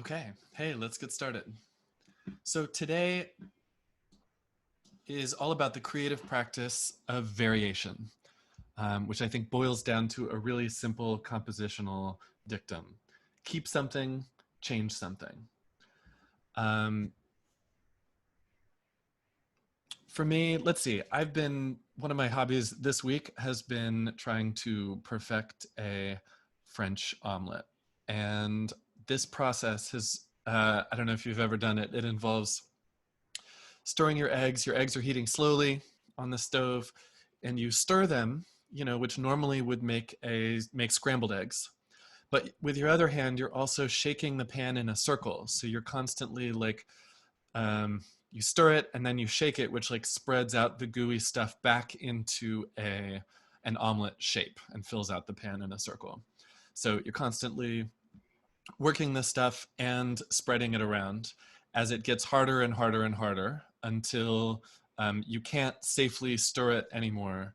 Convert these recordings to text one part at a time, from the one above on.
Okay, hey, let's get started. So today is all about the creative practice of variation, which I think boils down to a really simple compositional dictum. Keep something, change something. For me, let's see, one of my hobbies this week has been trying to perfect a French omelet. And this process I don't know if you've ever done it, it involves stirring your eggs. Your eggs are heating slowly on the stove, and you stir them, which normally would make scrambled eggs. But with your other hand, you're also shaking the pan in a circle. So you're constantly you stir it and then you shake it, which spreads out the gooey stuff back into an omelet shape and fills out the pan in a circle. So you're constantly working this stuff and spreading it around as it gets harder and harder and harder until you can't safely stir it anymore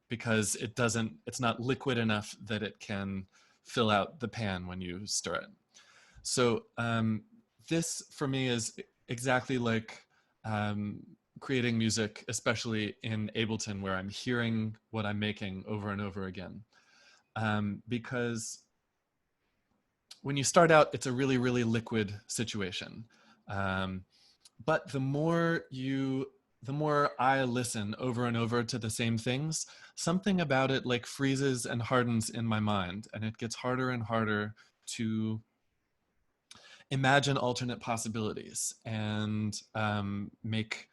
because it's not liquid enough that it can fill out the pan when you stir it. So this for me is exactly like creating music, especially in Ableton, where I'm hearing what I'm making over and over again. Because when you start out, it's a really, really liquid situation. But the more I listen over and over to the same things, something about it freezes and hardens in my mind, and it gets harder and harder to imagine alternate possibilities and make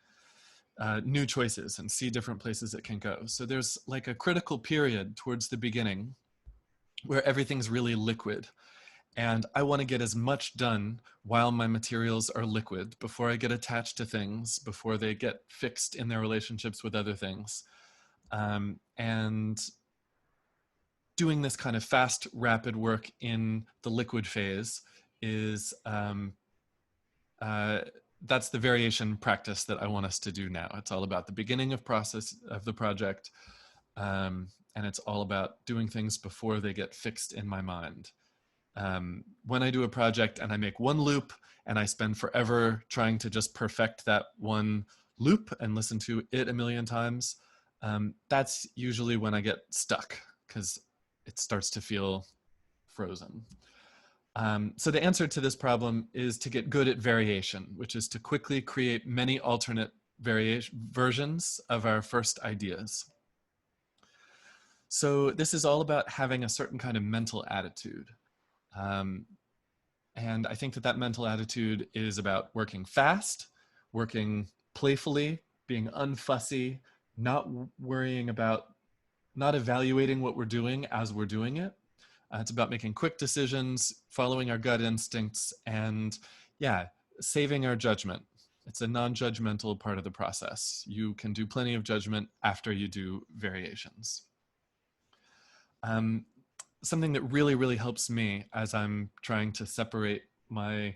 new choices and see different places it can go. So there's a critical period towards the beginning where everything's really liquid. And I want to get as much done while my materials are liquid, before I get attached to things, before they get fixed in their relationships with other things. And doing this kind of fast, rapid work in the liquid phase is, that's the variation practice that I want us to do now. It's all about the beginning of process of the project. And it's all about doing things before they get fixed in my mind. When I do a project and I make one loop and I spend forever trying to just perfect that one loop and listen to it a million times, that's usually when I get stuck because it starts to feel frozen. So the answer to this problem is to get good at variation, which is to quickly create many alternate versions of our first ideas. So this is all about having a certain kind of mental attitude. And I think that mental attitude is about working fast, working playfully, being unfussy, not worrying about, not evaluating what we're doing as we're doing it. It's about making quick decisions, following our gut instincts, and saving our judgment. It's a non-judgmental part of the process. You can do plenty of judgment after you do variations. Something that really, really helps me as I'm trying to separate my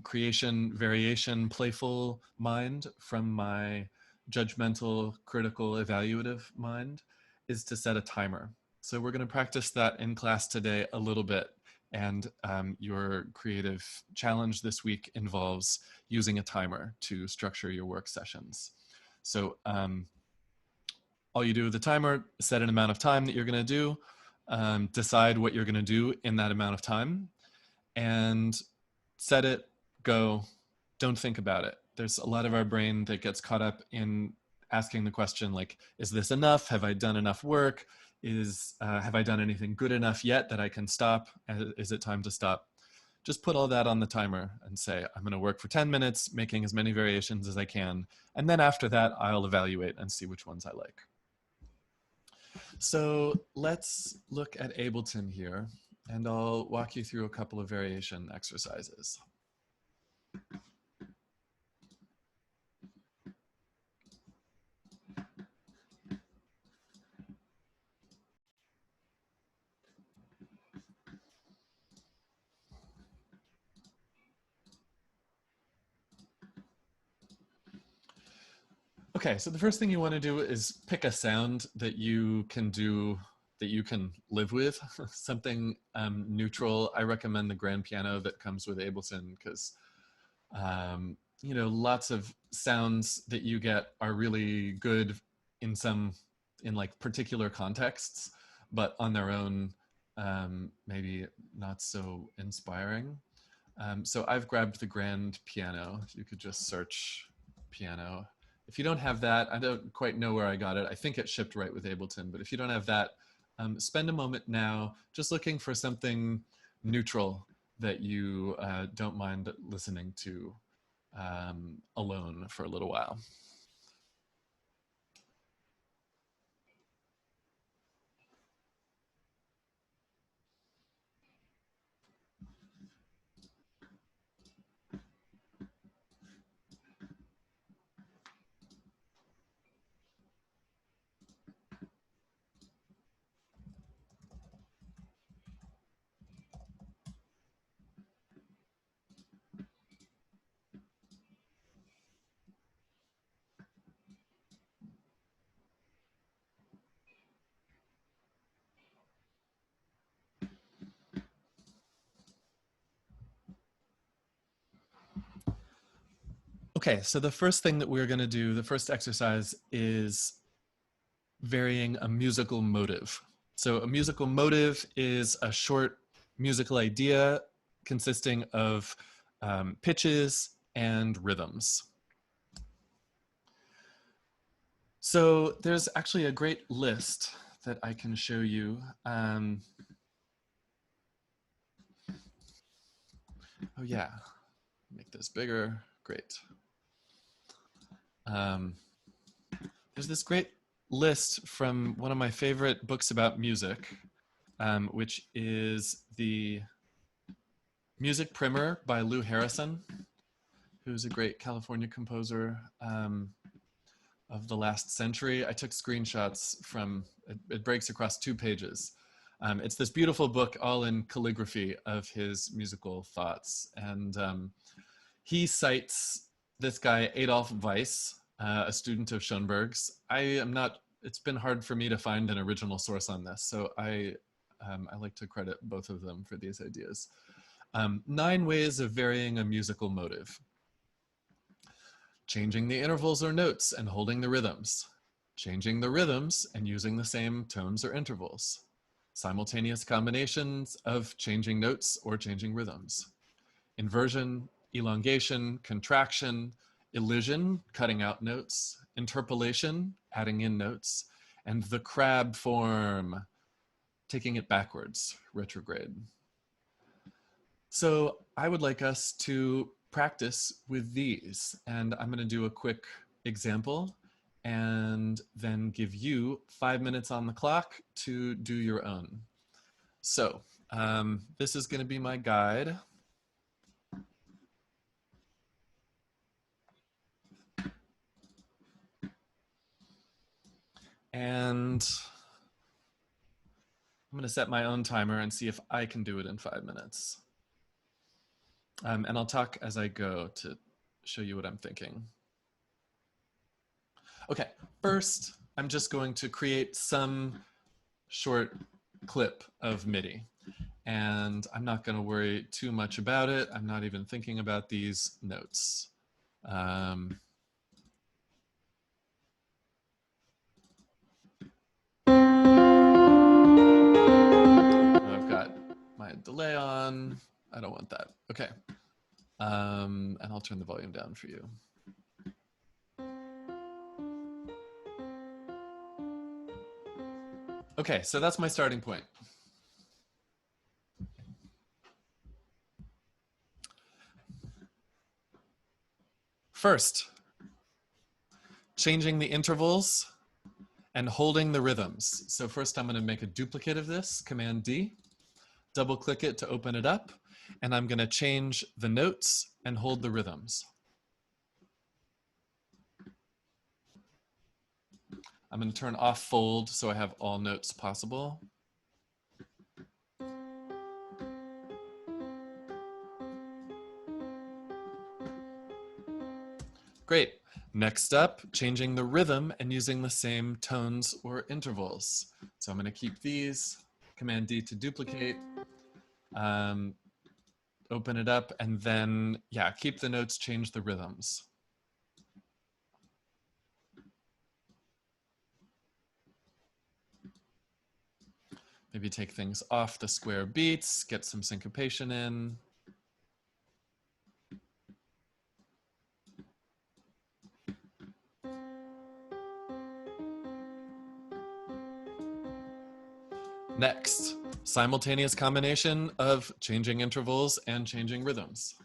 creation, variation, playful mind from my judgmental, critical, evaluative mind is to set a timer. So we're going to practice that in class today a little bit. And your creative challenge this week involves using a timer to structure your work sessions. So all you do with the timer, set an amount of time that you're going to do, decide what you're going to do in that amount of time, and set it, go, don't think about it. There's a lot of our brain that gets caught up in asking the question is this enough? Have I done enough work? Have I done anything good enough yet that I can stop? Is it time to stop? Just put all that on the timer and say, I'm going to work for 10 minutes, making as many variations as I can. And then after that, I'll evaluate and see which ones I like. So let's look at Ableton here, and I'll walk you through a couple of variation exercises. Okay, so the first thing you want to do is pick a sound that you can do that you can live with, something neutral. I recommend the grand piano that comes with Ableton because, you know, lots of sounds that you get are really good in like particular contexts, but on their own, maybe not so inspiring. So I've grabbed the grand piano. You could just search piano. If you don't have that, I don't quite know where I got it. I think it shipped right with Ableton, but if you don't have that, spend a moment now just looking for something neutral that you don't mind listening to alone for a little while. Okay, so the first thing that we're going to do, the first exercise, is varying a musical motive. So a musical motive is a short musical idea consisting of pitches and rhythms. So there's actually a great list that I can show you. Oh yeah, make this bigger, great. There's this great list from one of my favorite books about music, which is the Music Primer by Lou Harrison, who's a great California composer of the last century. I took screenshots from, it breaks across 2 pages. It's this beautiful book all in calligraphy of his musical thoughts. And he cites this guy, Adolf Weiss, a student of Schoenberg's. It's been hard for me to find an original source on this, so I like to credit both of them for these ideas. 9 ways of varying a musical motive. Changing the intervals or notes and holding the rhythms. Changing the rhythms and using the same tones or intervals. Simultaneous combinations of changing notes or changing rhythms. Inversion, elongation, contraction, elision, cutting out notes, interpolation, adding in notes, and the crab form, taking it backwards, retrograde. So I would like us to practice with these, and I'm going to do a quick example and then give you 5 minutes on the clock to do your own. So this is going to be my guide. And I'm going to set my own timer and see if I can do it in 5 minutes. And I'll talk as I go to show you what I'm thinking. Okay, first, I'm just going to create some short clip of MIDI. And I'm not going to worry too much about it. I'm not even thinking about these notes. I've got my delay on. I don't want that. Okay. And I'll turn the volume down for you. Okay, so that's my starting point. First, changing the intervals and holding the rhythms. So first I'm going to make a duplicate of this, Command D, double click it to open it up, and I'm going to change the notes and hold the rhythms. I'm going to turn off fold so I have all notes possible. Great. Next up, changing the rhythm and using the same tones or intervals. So I'm going to keep these, Command D to duplicate, open it up, and then, yeah, keep the notes, change the rhythms. Maybe take things off the square beats, get some syncopation in. Next, simultaneous combination of changing intervals and changing rhythms.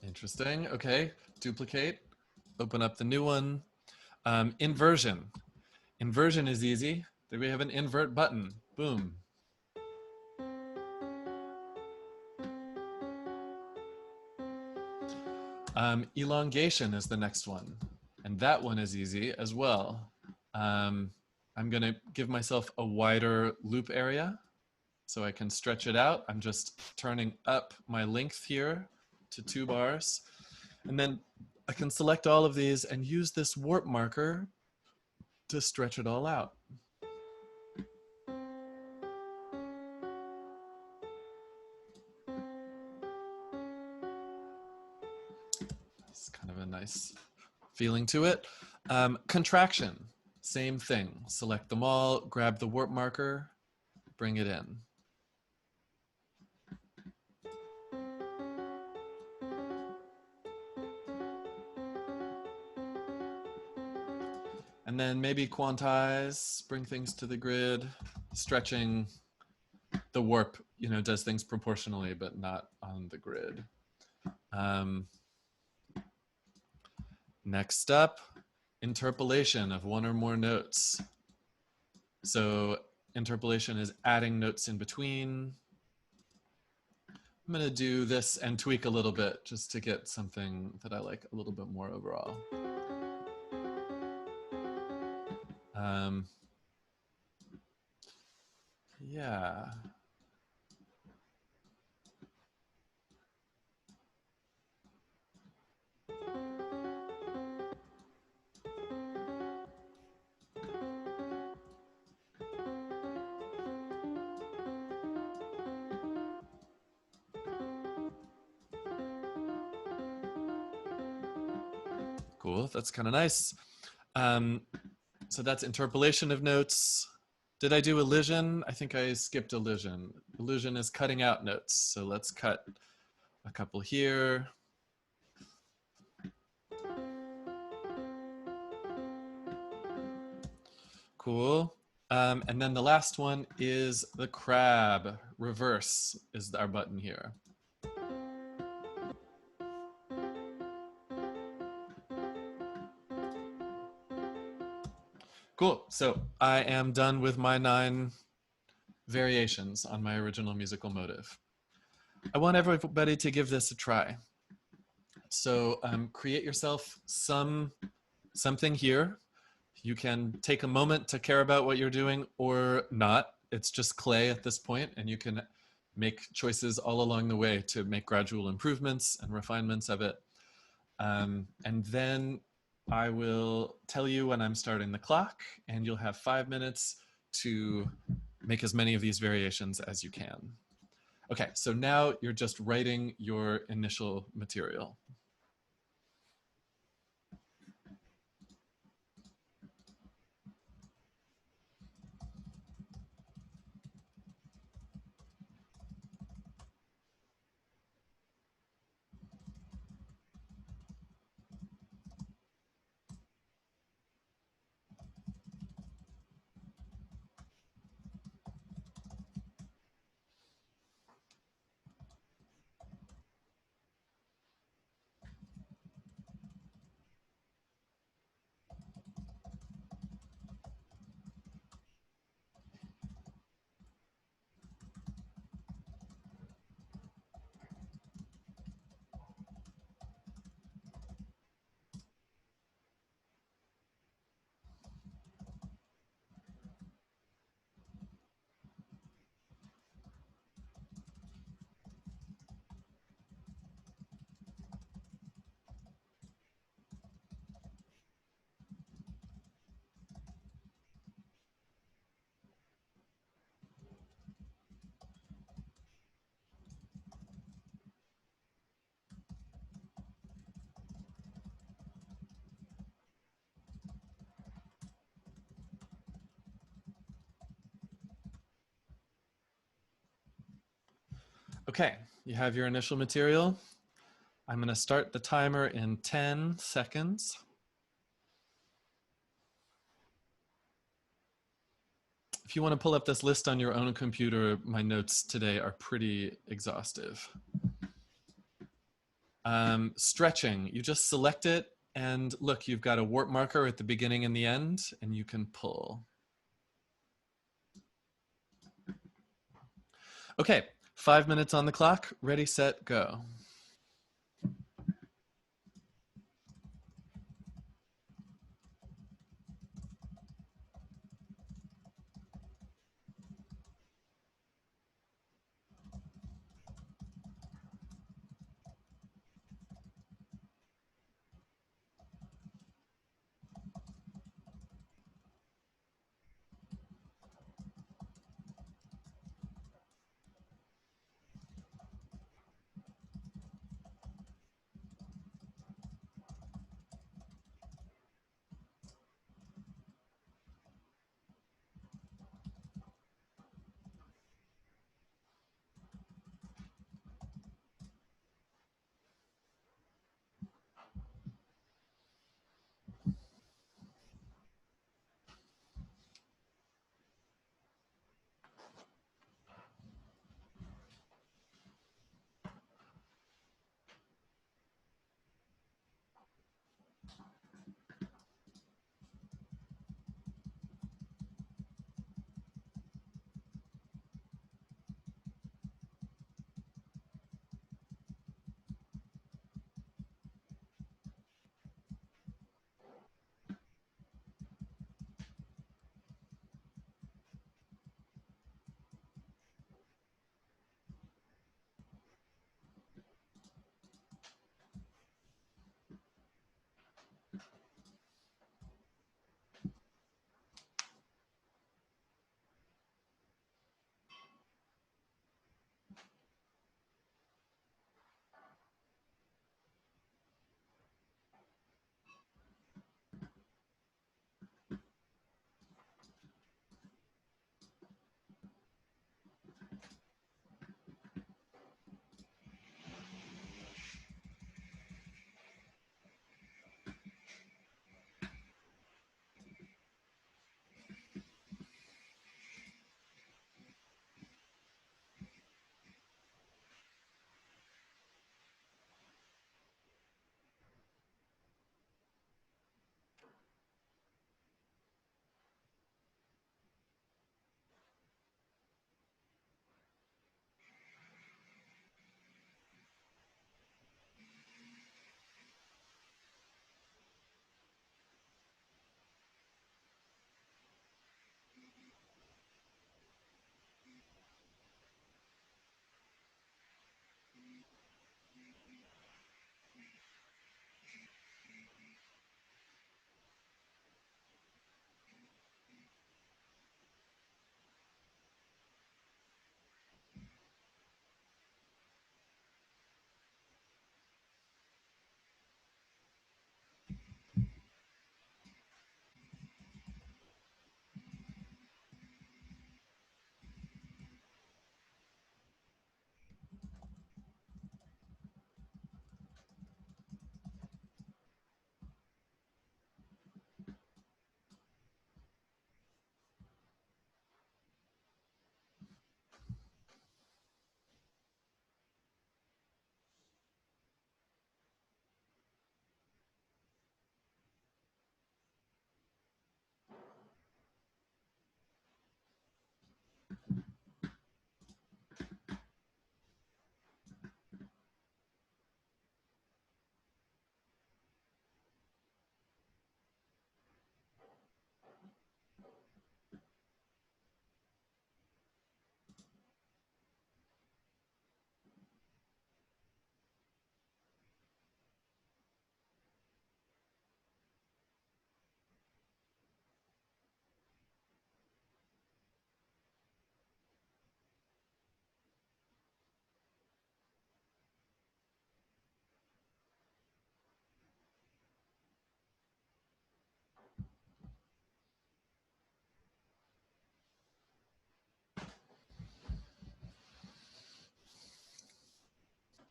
Interesting. Okay, duplicate, open up the new one. Inversion. Inversion is easy. There we have an invert button. Boom. Elongation is the next one. And that one is easy as well. I'm going to give myself a wider loop area so I can stretch it out. I'm just turning up my length here to 2 bars. And then I can select all of these and use this warp marker to stretch it all out. It's kind of a nice feeling to it. Contraction, same thing. Select them all, grab the warp marker, bring it in. And then maybe quantize, bring things to the grid. Stretching, the warp, does things proportionally, but not on the grid. Next up, interpolation of one or more notes. So interpolation is adding notes in between. I'm going to do this and tweak a little bit just to get something that I like a little bit more overall. Yeah. Cool, that's kind of nice. So that's interpolation of notes. Did I do elision? I think I skipped elision. Elision is cutting out notes. So let's cut a couple here. Cool. And then the last one is the crab. Reverse is our button here. Cool. So I am done with my 9 variations on my original musical motive. I want everybody to give this a try. So create yourself something here. You can take a moment to care about what you're doing or not. It's just clay at this point, and you can make choices all along the way to make gradual improvements and refinements of it. And then I will tell you when I'm starting the clock, and you'll have 5 minutes to make as many of these variations as you can. Okay, so now you're just writing your initial material. Okay, you have your initial material. I'm going to start the timer in 10 seconds. If you want to pull up this list on your own computer, my notes today are pretty exhaustive. Stretching, you just select it and look, you've got a warp marker at the beginning and the end, and you can pull. Okay, 5 minutes on the clock, ready, set, go.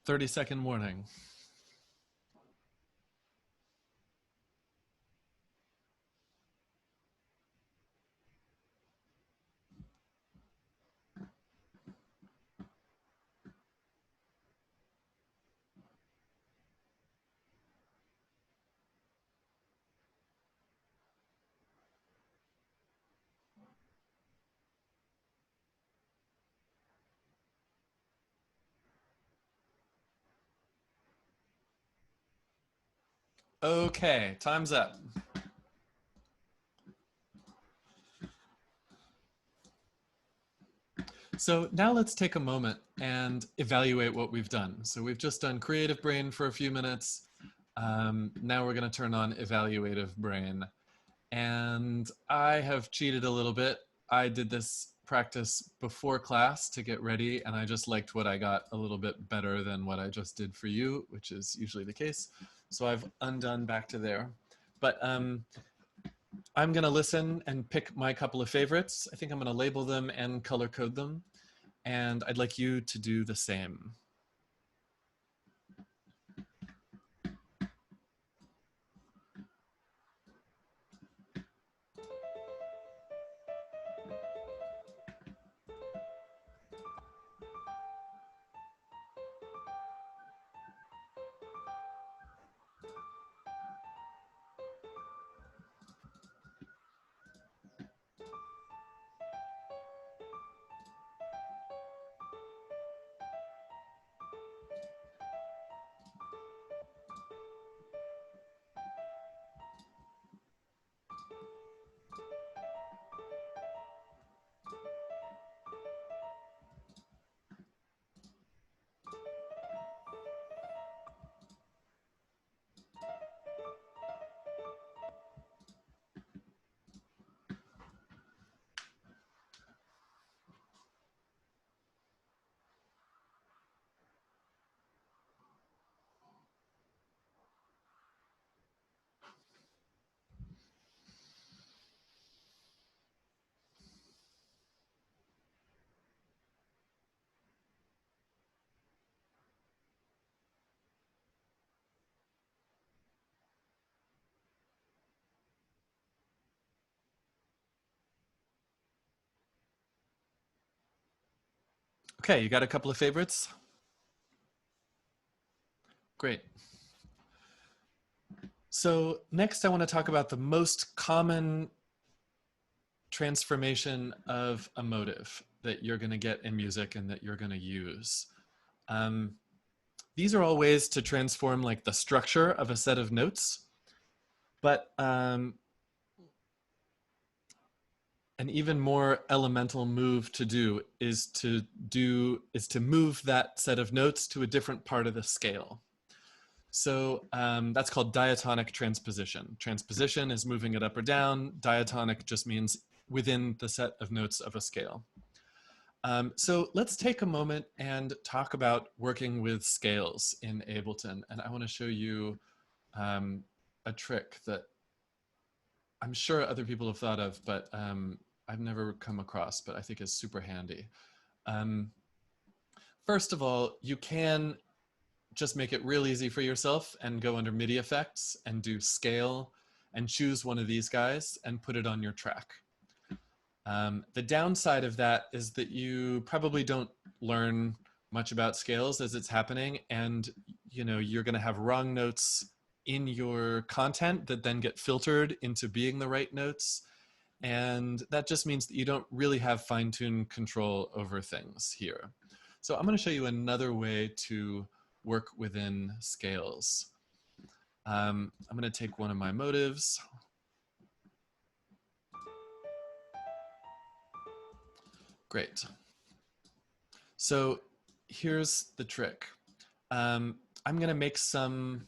30-second warning. Okay, time's up. So now let's take a moment and evaluate what we've done. So we've just done creative brain for a few minutes. Now we're going to turn on evaluative brain. And I have cheated a little bit. I did this practice before class to get ready, and I just liked what I got a little bit better than what I just did for you, which is usually the case. So I've undone back to there. But I'm going to listen and pick my couple of favorites. I think I'm going to label them and color code them. And I'd like you to do the same. Okay, you got a couple of favorites? Great. So next I want to talk about the most common transformation of a motive that you're going to get in music and that you're going to use. These are all ways to transform like the structure of a set of notes, but an even more elemental move to do is to move that set of notes to a different part of the scale. So that's called diatonic transposition. Transposition is moving it up or down. Diatonic just means within the set of notes of a scale. So let's take a moment and talk about working with scales in Ableton. And I want to show you a trick that I'm sure other people have thought of, but I've never come across, but I think is super handy. First of all, you can just make it real easy for yourself and go under MIDI effects and do scale and choose one of these guys and put it on your track. The downside of that is that you probably don't learn much about scales as it's happening, and you're going to have wrong notes in your content that then get filtered into being the right notes, and that just means that you don't really have fine-tuned control over things here. So I'm going to show you another way to work within scales. I'm going to take one of my motives. Great. So here's the trick. I'm going to make some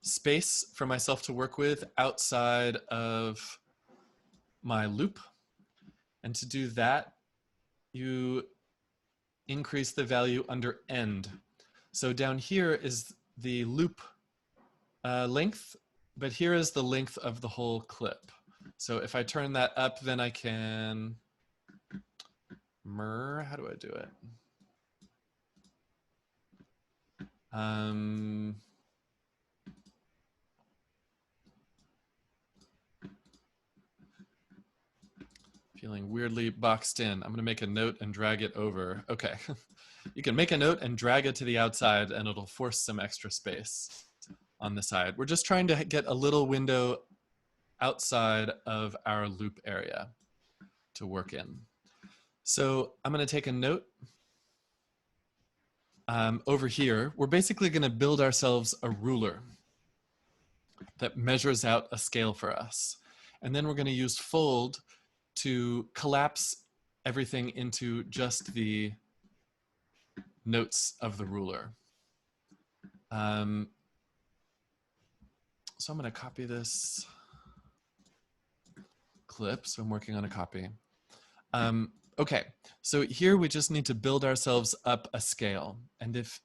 space for myself to work with outside of my loop. And to do that, you increase the value under end. So down here is the loop length, but here is the length of the whole clip. So if I turn that up, then I can how do I do it? Um, Feeling weirdly boxed in. I'm going to make a note and drag it over. Okay. You can make a note and drag it to the outside and it'll force some extra space on the side. We're just trying to get a little window outside of our loop area to work in. So I'm going to take a note over here. We're basically going to build ourselves a ruler that measures out a scale for us. And then we're going to use fold to collapse everything into just the notes of the ruler. So I'm going to copy this clip. So I'm working on a copy. Okay, so here we just need to build ourselves up a scale. And if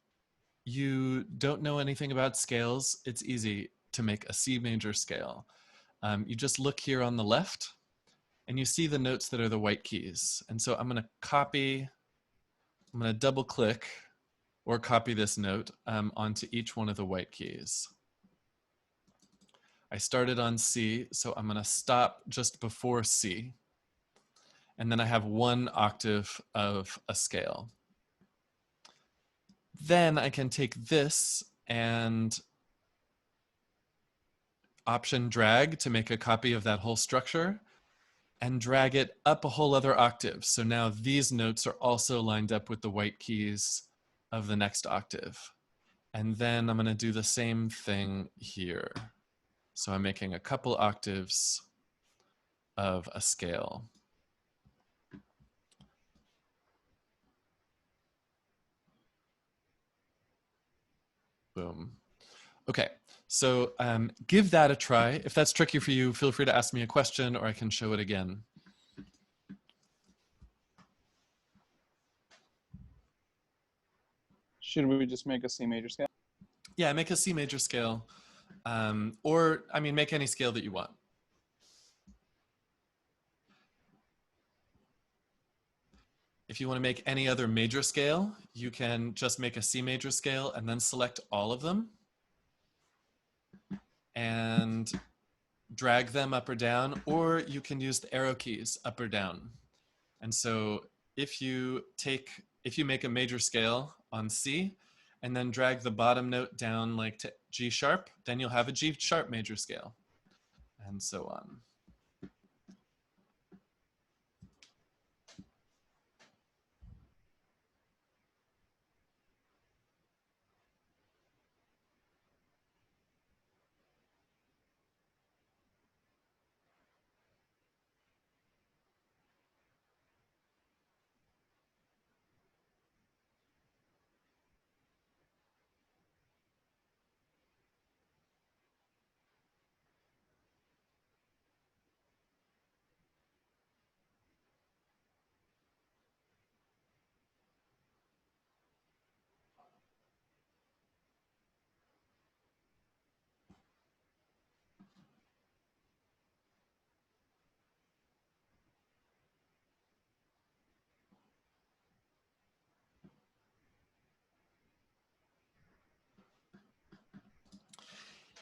you don't know anything about scales, it's easy to make a C major scale. You just look here on the left and you see the notes that are the white keys. And so I'm going to copy, I'm going to double click or copy this note onto each one of the white keys. I started on C, so I'm going to stop just before C. And then I have 1 octave of a scale. Then I can take this and option drag to make a copy of that whole structure and drag it up a whole other octave. So now these notes are also lined up with the white keys of the next octave. And then I'm going to do the same thing here. So I'm making a couple octaves of a scale. Boom. Okay, so give that a try. If that's tricky for you, feel free to ask me a question or I can show it again. Should we just make a C major scale? Yeah, make a C major scale. Or, I mean, make any scale that you want. If you want to make any other major scale, you can just make a C major scale and then select all of them and drag them up or down, or you can use the arrow keys up or down. And so if you make a major scale on C and then drag the bottom note down like to G sharp, then you'll have a G sharp major scale, and so on.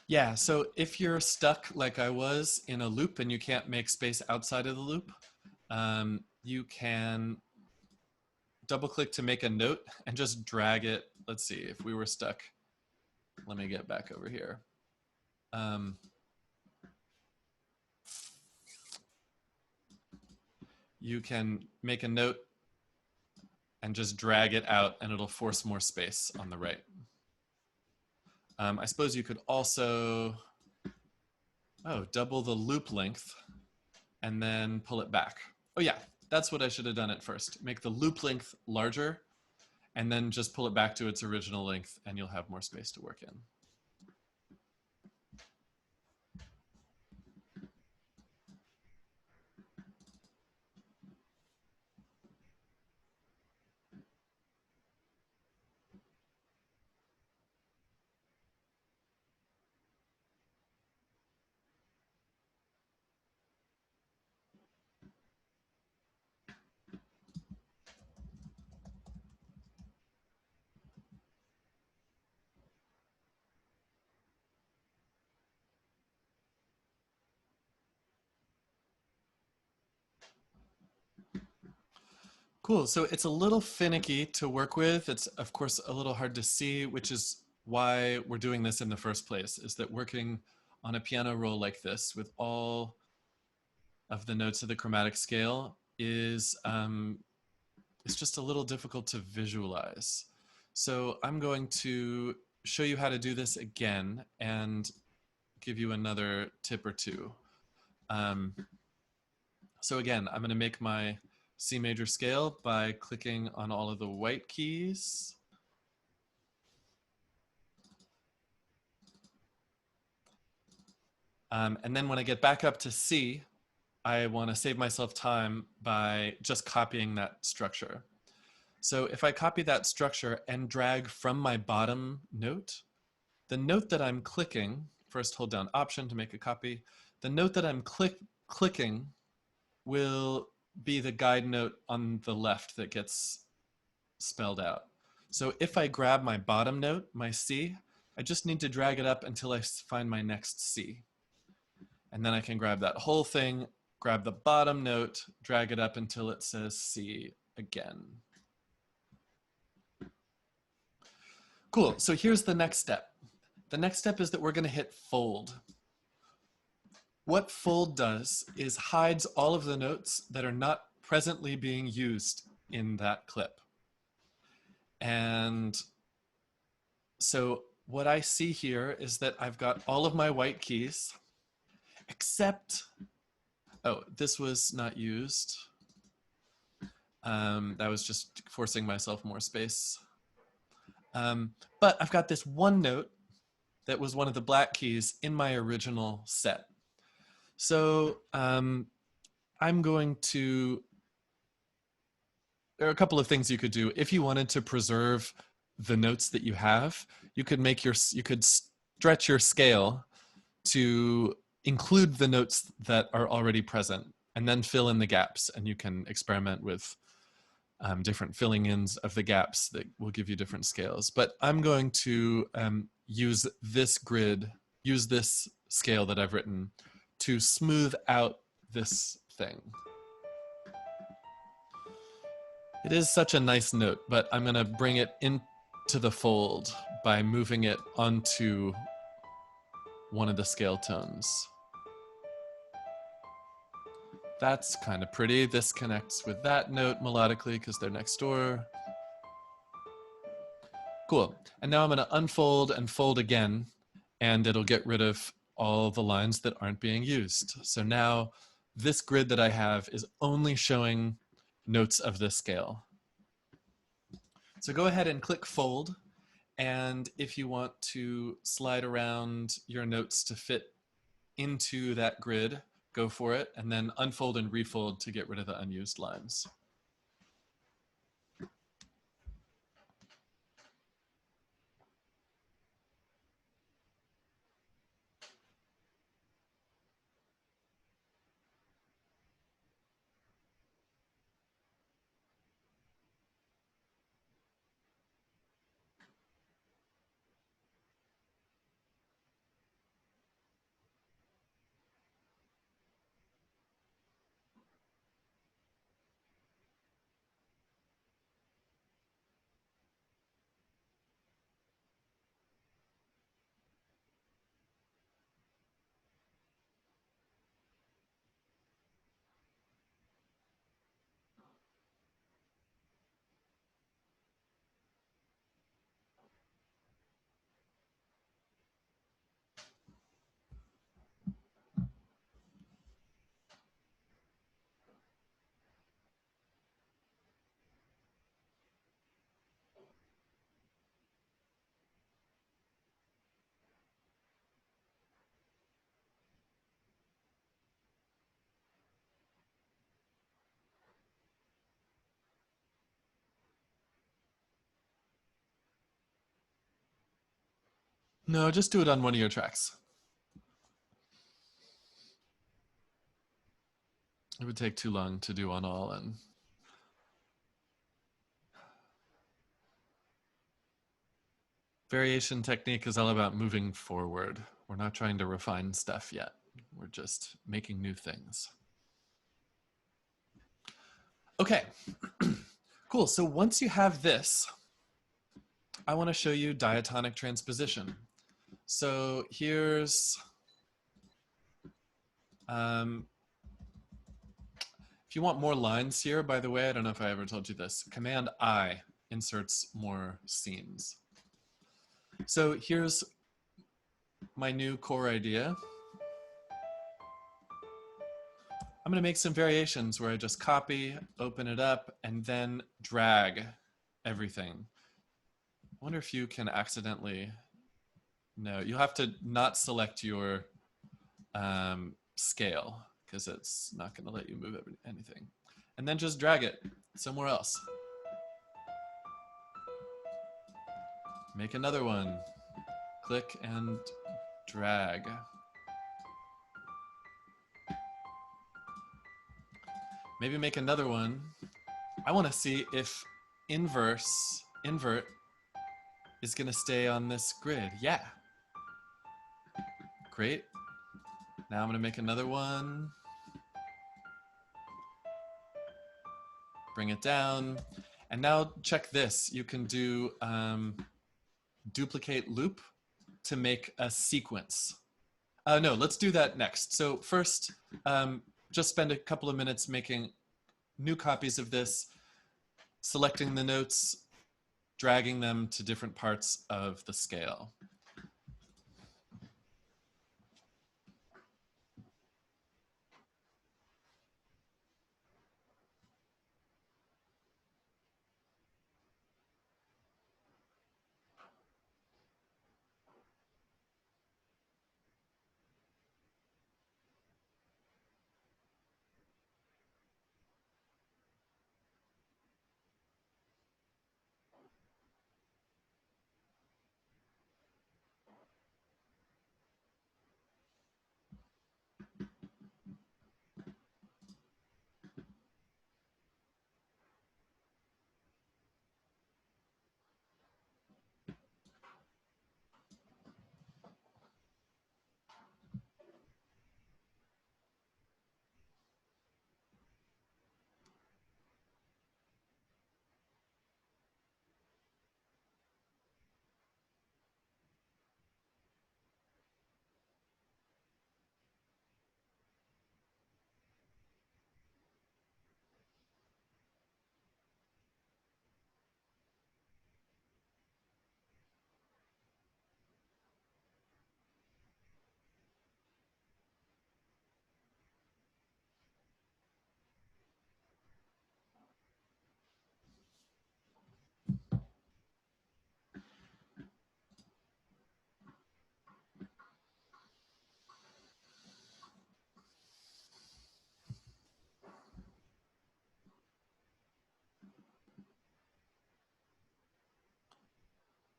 Yeah, so if you're stuck like I was in a loop and you can't make space outside of the loop, you can double click to make a note and just drag it. Let's see, if we were stuck, let me get back over here. You can make a note and just drag it out and it'll force more space on the right. I suppose you could also, double the loop length and then pull it back. Oh yeah, that's what I should have done at first. Make the loop length larger and then just pull it back to its original length and you'll have more space to work in. Cool. So it's a little finicky to work with. It's, of course, a little hard to see, which is why we're doing this in the first place, is that working on a piano roll like this with all of the notes of the chromatic scale is it's just a little difficult to visualize. So I'm going to show you how to do this again and give you another tip or two. So again, I'm going to make my C major scale by clicking on all of the white keys. And then when I get back up to C, I want to save myself time by just copying that structure. So if I copy that structure and drag from my bottom note, the note that I'm clicking, first hold down Option to make a copy, the note that I'm clicking will be the guide note on the left that gets spelled out. So if I grab my bottom note, my C, I just need to drag it up until I find my next C. And then I can grab that whole thing, grab the bottom note, drag it up until it says C again. Cool, so here's the next step. The next step is that we're gonna hit fold. What fold does is hides all of the notes that are not presently being used in that clip. And so what I see here is that I've got all of my white keys, except, oh, this was not used. That was just forcing myself more space. But I've got this one note that was one of the black keys in my original set. So I'm going to, there are a couple of things you could do. If you wanted to preserve the notes that you have, you could stretch your scale to include the notes that are already present and then fill in the gaps, and you can experiment with different filling ins of the gaps that will give you different scales. But I'm going to use this grid, use this scale that I've written to smooth out this thing. It is such a nice note, but I'm going to bring it into the fold by moving it onto one of the scale tones. That's kind of pretty. This connects with that note melodically because they're next door. Cool. And now I'm going to unfold and fold again, and it'll get rid of all the lines that aren't being used. So now this grid that I have is only showing notes of this scale. So go ahead and click fold. And if you want to slide around your notes to fit into that grid, go for it, and then unfold and refold to get rid of the unused lines. No, just do it on one of your tracks. It would take too long to do on all, and variation technique is all about moving forward. We're not trying to refine stuff yet. We're just making new things. Okay, Cool. So once you have this, I want to show you diatonic transposition. So here's, if you want more lines here, by the way, I don't know if I ever told you this, Command I inserts more scenes. So here's my new core idea. I'm going to make some variations where I just copy, open it up, and then drag everything. I wonder if you can accidentally, no, you'll have to not select your scale because it's not going to let you move anything. And then just drag it somewhere else. Make another one. Click and drag. Maybe make another one. I want to see if invert is going to stay on this grid. Yeah. Great. Now I'm going to make another one. Bring it down. And now check this. You can do duplicate loop to make a sequence. No, let's do that next. So first, just spend a couple of minutes making new copies of this, selecting the notes, dragging them to different parts of the scale.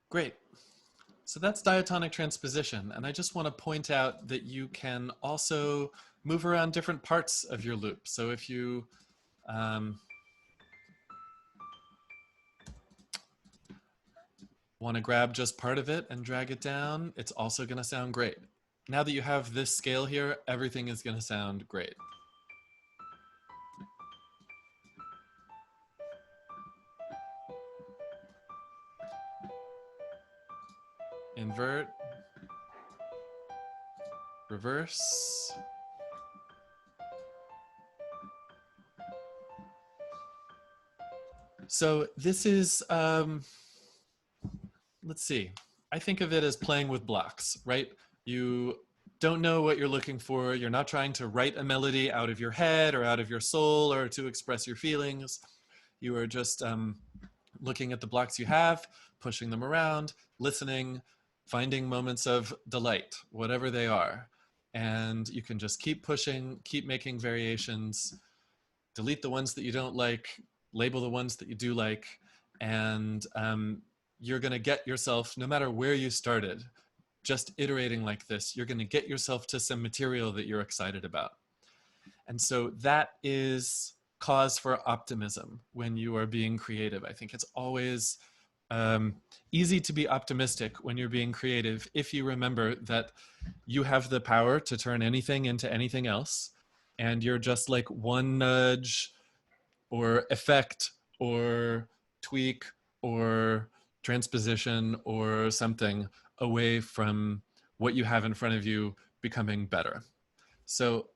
Great. So that's diatonic transposition. And I just want to point out that you can also move around different parts of your loop. So if you want to grab just part of it and drag it down, it's also going to sound great. Now that you have this scale here, everything is going to sound great. Invert, reverse. So this is, let's see, I think of it as playing with blocks, right? You don't know what you're looking for. You're not trying to write a melody out of your head or out of your soul or to express your feelings. You are just looking at the blocks you have, pushing them around, listening, finding moments of delight, whatever they are. And you can just keep pushing, keep making variations, delete the ones that you don't like, label the ones that you do like, and you're going to get yourself, no matter where you started, just iterating like this, you're going to get yourself to some material that you're excited about. And so that is cause for optimism when you are being creative. I think it's always easy to be optimistic when you're being creative if you remember that you have the power to turn anything into anything else, and you're just like one nudge or effect or tweak or transposition or something away from what you have in front of you becoming better. So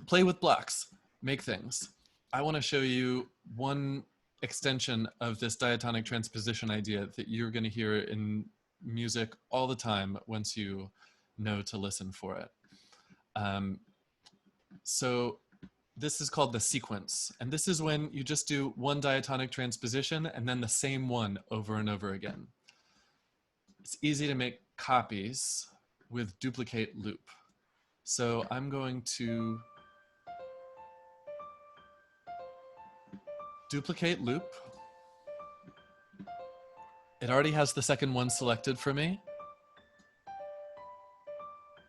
play with blocks, make things. I want to show you one extension of this diatonic transposition idea that you're going to hear in music all the time once you know to listen for it. So this is called the sequence. And this is when you just do one diatonic transposition and then the same one over and over again. It's easy to make copies with duplicate loop. So I'm going to duplicate loop. It already has the second one selected for me.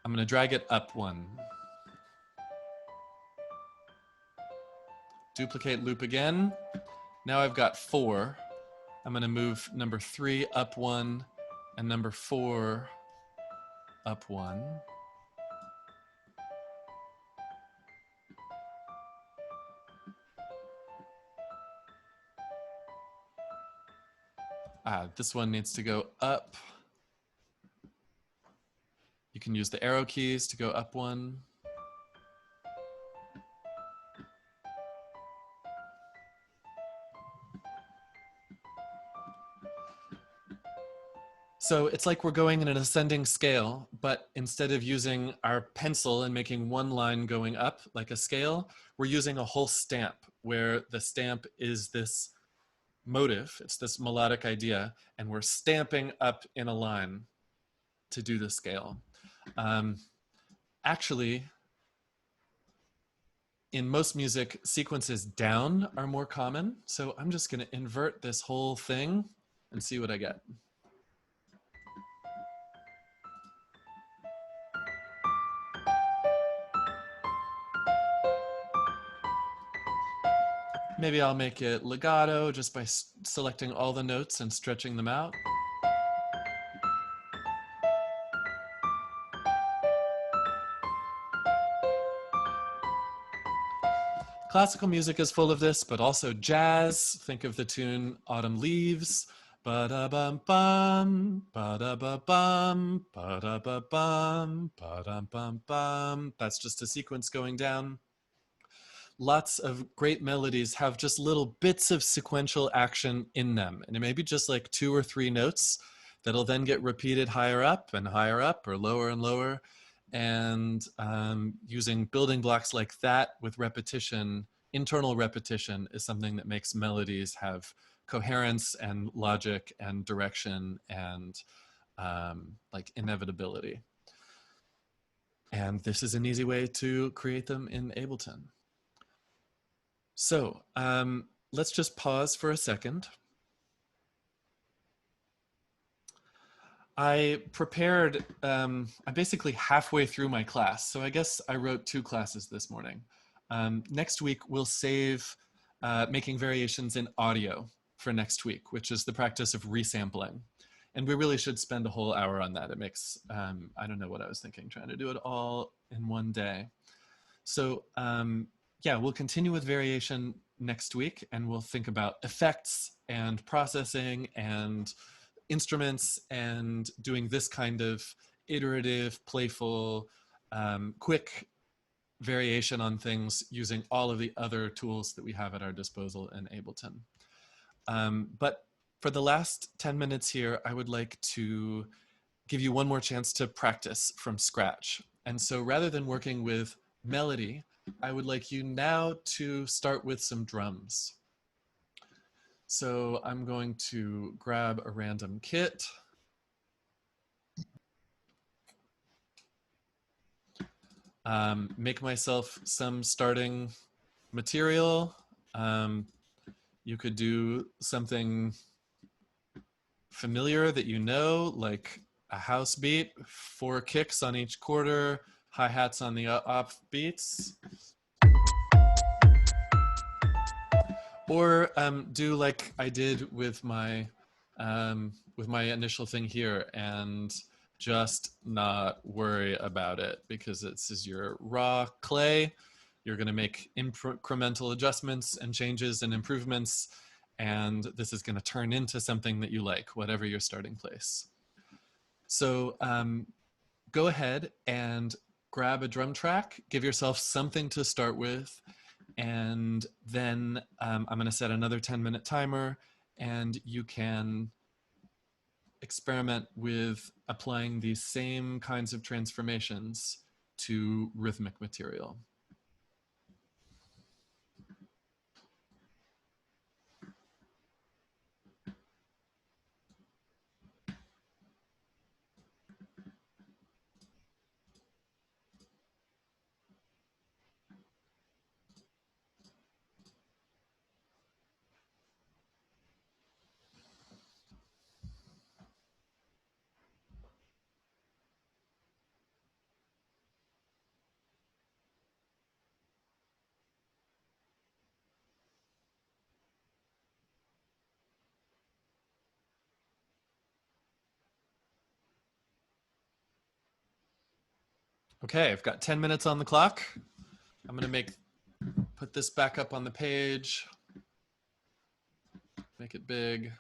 I'm going to drag it up one. Duplicate loop again. Now I've got 4. I'm going to move number 3 up 1 and number 4 up 1. This one needs to go up. You can use the arrow keys to go up 1. So it's like we're going in an ascending scale, but instead of using our pencil and making one line going up like a scale, we're using a whole stamp where the stamp is this motive, it's this melodic idea, and we're stamping up in a line to do the scale. Actually, in most music, sequences down are more common. So I'm just going to invert this whole thing and see what I get. Maybe I'll make it legato just by selecting all the notes and stretching them out. Classical music is full of this, but also jazz. Think of the tune Autumn Leaves. Ba-da-bum-bum, ba-da-ba-bum, ba-da-ba-bum, ba-dum-bum-bum. That's just a sequence going down. Lots of great melodies have just little bits of sequential action in them. And it may be just like 2 or 3 notes that'll then get repeated higher up and higher up or lower and lower. And using building blocks like that with repetition, internal repetition, is something that makes melodies have coherence and logic and direction and like inevitability. And this is an easy way to create them in Ableton. So let's just pause for a second. I prepared, I'm basically halfway through my class, so I guess I wrote 2 classes this morning. Next week, we'll save making variations in audio for next week, which is the practice of resampling. And we really should spend a whole hour on that. It makes, I don't know what I was thinking, trying to do it all in one day. So yeah, we'll continue with variation next week, and we'll think about effects and processing and instruments and doing this kind of iterative, playful, quick variation on things using all of the other tools that we have at our disposal in Ableton. But for the last 10 minutes here, I would like to give you one more chance to practice from scratch. And so rather than working with melody, I would like you now to start with some drums. So I'm going to grab a random kit. Make myself some starting material. You could do something familiar that you know, like a house beat, 4 kicks on each quarter, hi-hats on the off beats. Or do like I did with my initial thing here and just not worry about it, because this is your raw clay. You're going to make incremental adjustments and changes and improvements, and this is going to turn into something that you like, whatever your starting place. So go ahead and grab a drum track, give yourself something to start with, and then I'm going to set another 10-minute timer, and you can experiment with applying these same kinds of transformations to rhythmic material. Okay, I've got 10 minutes on the clock. I'm going to put this back up on the page, make it big.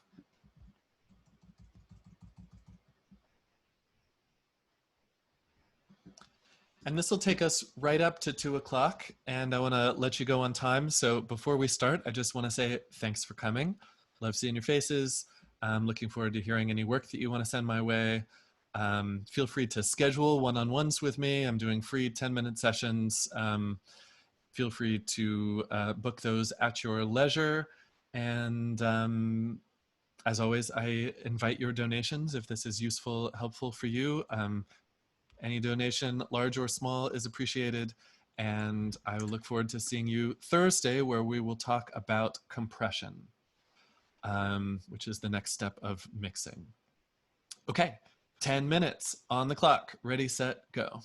And this will take us right up to 2 o'clock, and I want to let you go on time. So before we start, I just want to say thanks for coming. Love seeing your faces. I'm looking forward to hearing any work that you want to send my way. Feel free to schedule one-on-ones with me. I'm doing free 10-minute sessions. Feel free to book those at your leisure. And as always, I invite your donations if this is useful, helpful for you. Any donation, large or small, is appreciated. And I look forward to seeing you Thursday, where we will talk about compression, which is the next step of mixing. Okay, 10 minutes on the clock. Ready, set, go.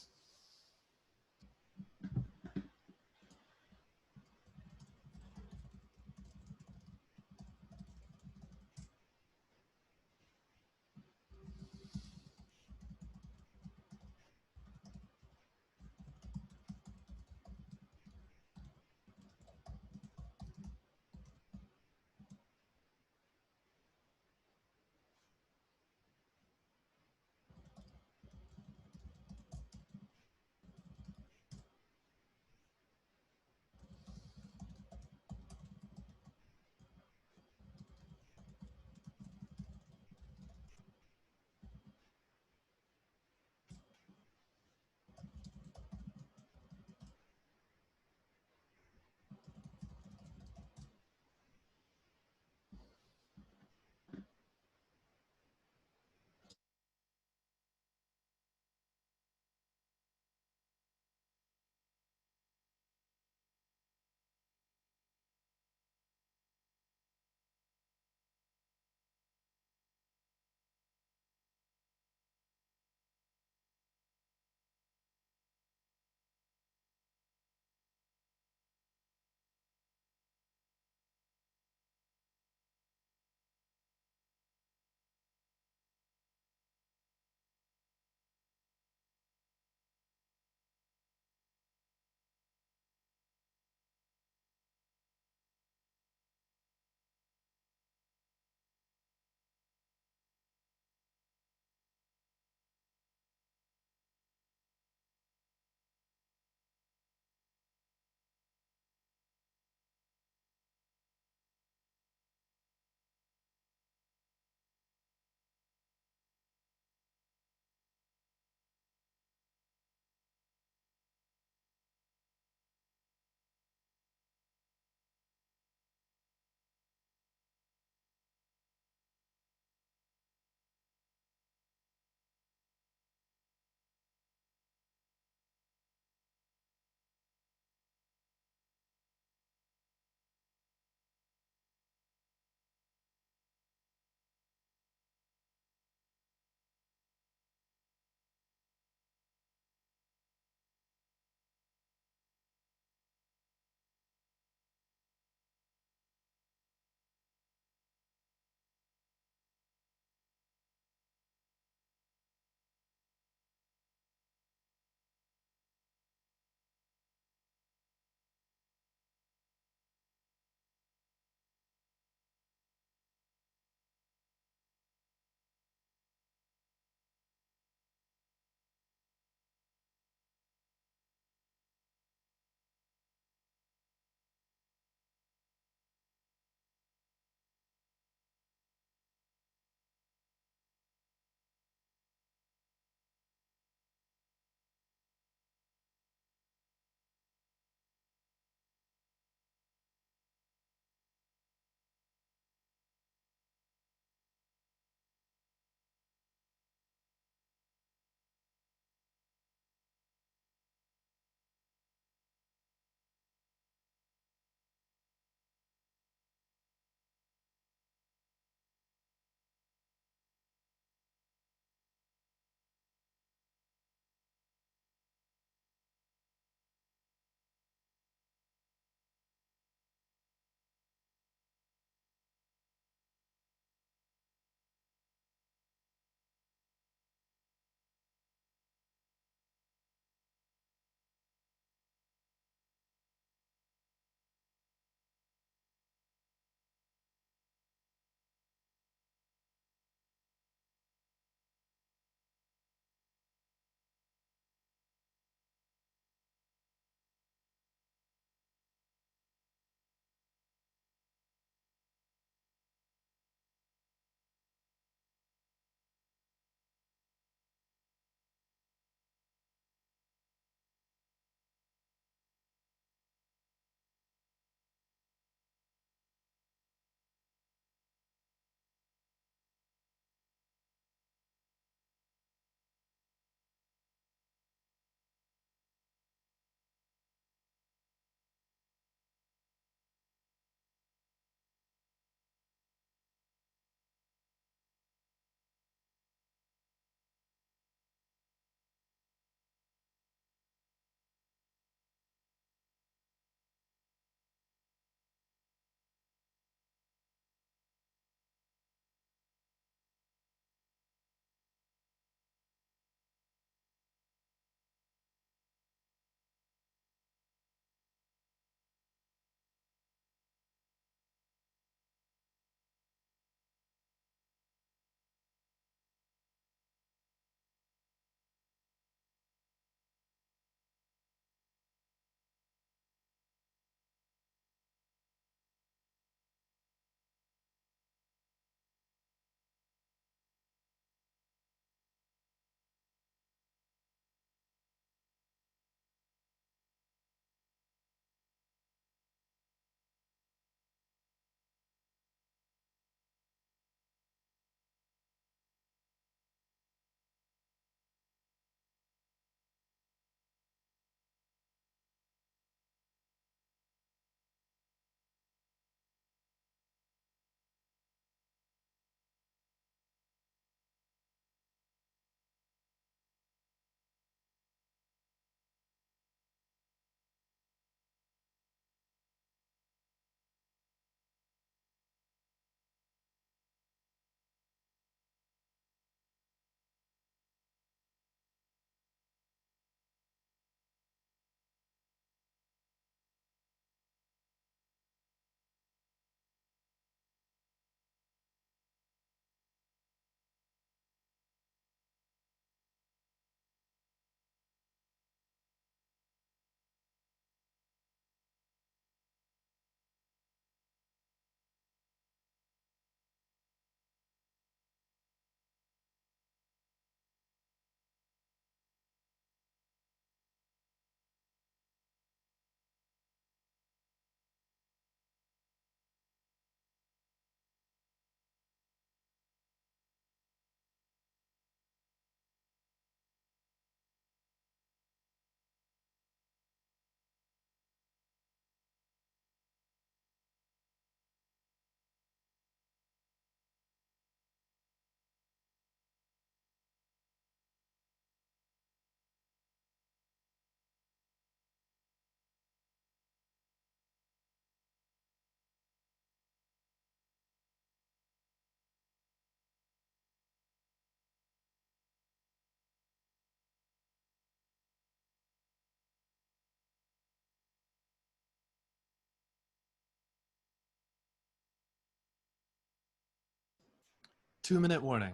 2-minute warning.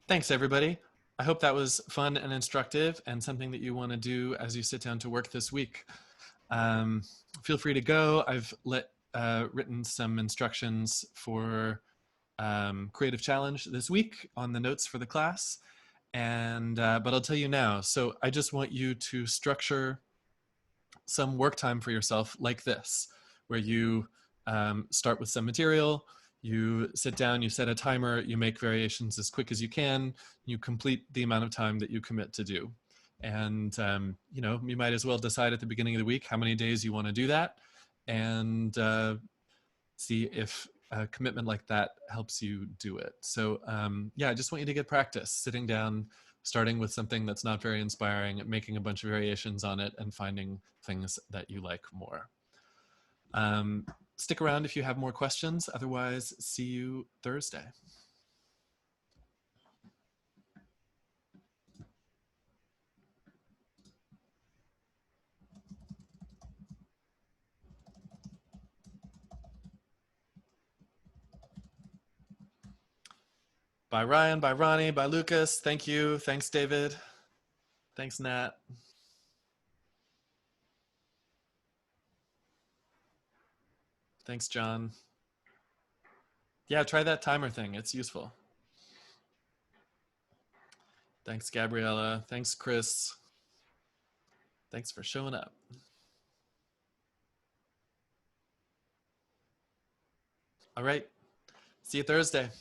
Thanks, everybody. I hope that was fun and instructive and something that you want to do as you sit down to work this week. Feel free to go. I've written some instructions for Creative Challenge this week on the notes for the class. But I'll tell you now. So I just want you to structure some work time for yourself like this, where you start with some material, you sit down, you set a timer, you make variations as quick as you can, you complete the amount of time that you commit to do. And you might as well decide at the beginning of the week how many days you want to do that, and see if a commitment like that helps you do it. So I just want you to get practice sitting down, starting with something that's not very inspiring, making a bunch of variations on it, and finding things that you like more. Stick around if you have more questions. Otherwise, see you Thursday. Bye, Ryan. Bye, Ronnie. Bye, Lucas. Thank you. Thanks, David. Thanks, Nat. Thanks, John. Yeah, try that timer thing. It's useful. Thanks, Gabriella. Thanks, Chris. Thanks for showing up. All right. See you Thursday.